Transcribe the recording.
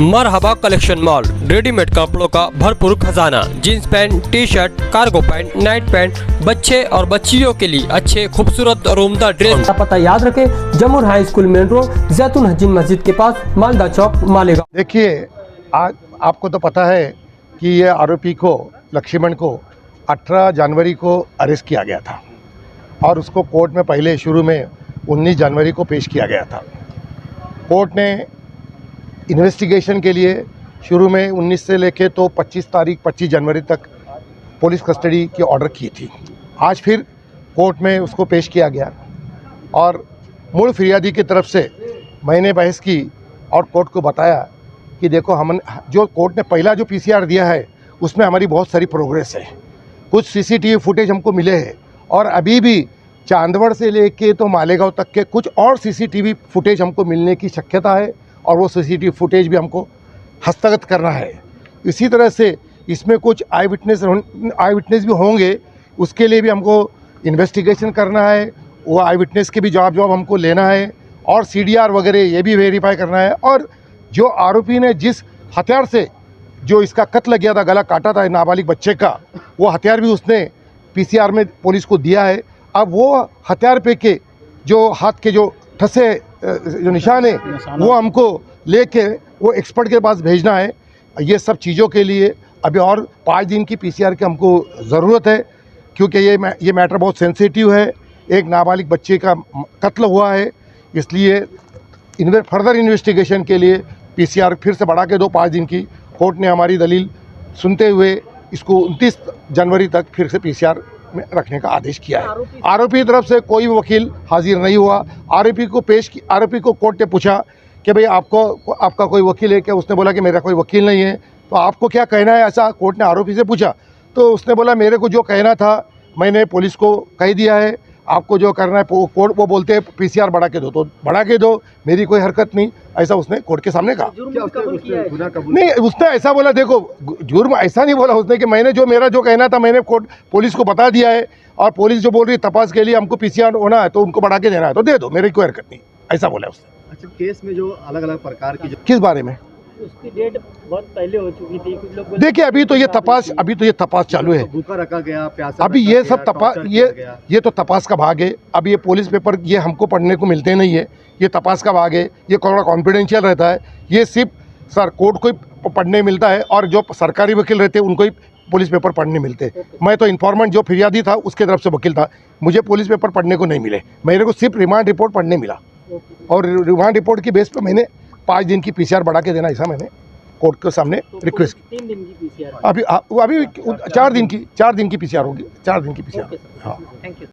मरहबा collection mall, readymade कपड़ों का भरपूर खजाना, jeans pant, T shirt, cargo pant, night pant, बच्चे और बच्चियों के लिए अच्छे खूबसूरत और उम्दा ड्रेस। पता याद रखें, जमुर हाई स्कूल मेन रोड, जैतून हजीन मस्जिद के पास, मालदा चौक, मालेगांव। देखिए, आज आपको तो पता है कि ये आरोपी को, लक्ष्मण को 18 जनवरी को अरेस्ट किया गया था और उसको कोर्ट में पहले शुरू में 19 जनवरी को पेश किया गया था। कोर्ट ने इन्वेस्टिगेशन के लिए शुरू में 19 से लेके तो 25 जनवरी तक पुलिस कस्टडी की ऑर्डर की थी। आज फिर कोर्ट में उसको पेश किया गया और मूल फिरियादी की तरफ से मैंने बहस की और कोर्ट को बताया कि देखो, हम जो कोर्ट ने पहला जो पीसीआर दिया है उसमें हमारी बहुत सारी प्रोग्रेस है, कुछ सीसीटीवी फुटेज हमको मिले हैं और अभी भी चांदवड़ से लेके तो मालेगांव तक के कुछ और सीसीटीवी फुटेज हमको मिलने की शक्यता है और वो सीसीटीवी फुटेज भी हमको हस्तगत करना है। इसी तरह से इसमें कुछ आई विटनेस भी होंगे, उसके लिए भी हमको इन्वेस्टिगेशन करना है, वो आई विटनेस के भी जवाब हमको लेना है और सीडीआर वगैरह ये भी वेरीफाई करना है। और जो आरोपी ने जिस हथियार से जो इसका कत्ल किया था, गला काटा था नाबालिग बच्चे का, वो हथियार भी उसने पीसीआर में पुलिस को दिया है। अब वो हथियार पे के जो हाथ के जो ठसे जो निशान है वो हमको लेके वो एक्सपर्ट के पास भेजना है। ये सब चीज़ों के लिए अभी और 5 दिन की पीसीआर की हमको ज़रूरत है, क्योंकि ये मैटर बहुत सेंसिटिव है। एक नाबालिग बच्चे का कत्ल हुआ है, इसलिए फर्दर इन्वेस्टिगेशन के लिए पीसीआर फिर से बढ़ा के दो 5 दिन की। कोर्ट ने हमारी दलील सुनते हुए इसको 29 जनवरी तक फिर से पीसीआर में रखने का आदेश किया है। आरोपी की तरफ से कोई भी वकील हाजिर नहीं हुआ। आरोपी को कोर्ट ने पूछा कि भाई आपका कोई वकील है क्या? उसने बोला कि मेरा कोई वकील नहीं है। तो आपको क्या कहना है, ऐसा कोर्ट ने आरोपी से पूछा। तो उसने बोला मेरे को जो कहना था मैंने पुलिस को कह दिया है, आपको जो करना है कोर्ट वो बोलते हैं पीसीआर बढ़ा के दो तो बढ़ा के दो, मेरी कोई हरकत नहीं, ऐसा उसने कोर्ट के सामने कहा। नहीं, उसने ऐसा बोला, देखो जुर्म ऐसा नहीं बोला उसने कि मैंने मेरा जो कहना था मैंने पुलिस को बता दिया है और पुलिस जो बोल रही है तपास के लिए हमको पीसीआर होना है तो उनको बढ़ा के देना है तो दे दो, मेरी कोई हरकत नहीं, ऐसा बोला उसने। अच्छा, केस में जो अलग अलग प्रकार की किस बारे में? उसकी डेट बहुत पहले हो चुकी थी, कुछ लोग देखिए अभी तो ये तपास चालू है। भूखा रखा गया, प्यासा अभी ये सब तपास ये तो तपास का भाग है। अब ये पुलिस पेपर ये हमको पढ़ने को मिलते नहीं है, ये तपास का भाग है, ये थोड़ा कॉन्फिडेंशियल रहता है। ये सिर्फ कोर्ट को ही पढ़ने मिलता है और जो सरकारी वकील रहते हैं उनको ही पुलिस पेपर पढ़ने मिलते। मैं तो इन्फॉर्मेंट जो फिरियादी था उसके तरफ से वकील था, मुझे पुलिस पेपर पढ़ने को नहीं मिले, मेरे को सिर्फ रिमांड रिपोर्ट पढ़ने मिला और रिमांड रिपोर्ट की बेस पर मैंने 5 दिन की पीसीआर बढ़ा के देना, ऐसा मैंने कोर्ट के सामने रिक्वेस्ट की। 3 दिन की पीसीआर अभी 4 दिन की पीसीआर होगी, 4 दिन की पीसीआर। हाँ, थैंक यू।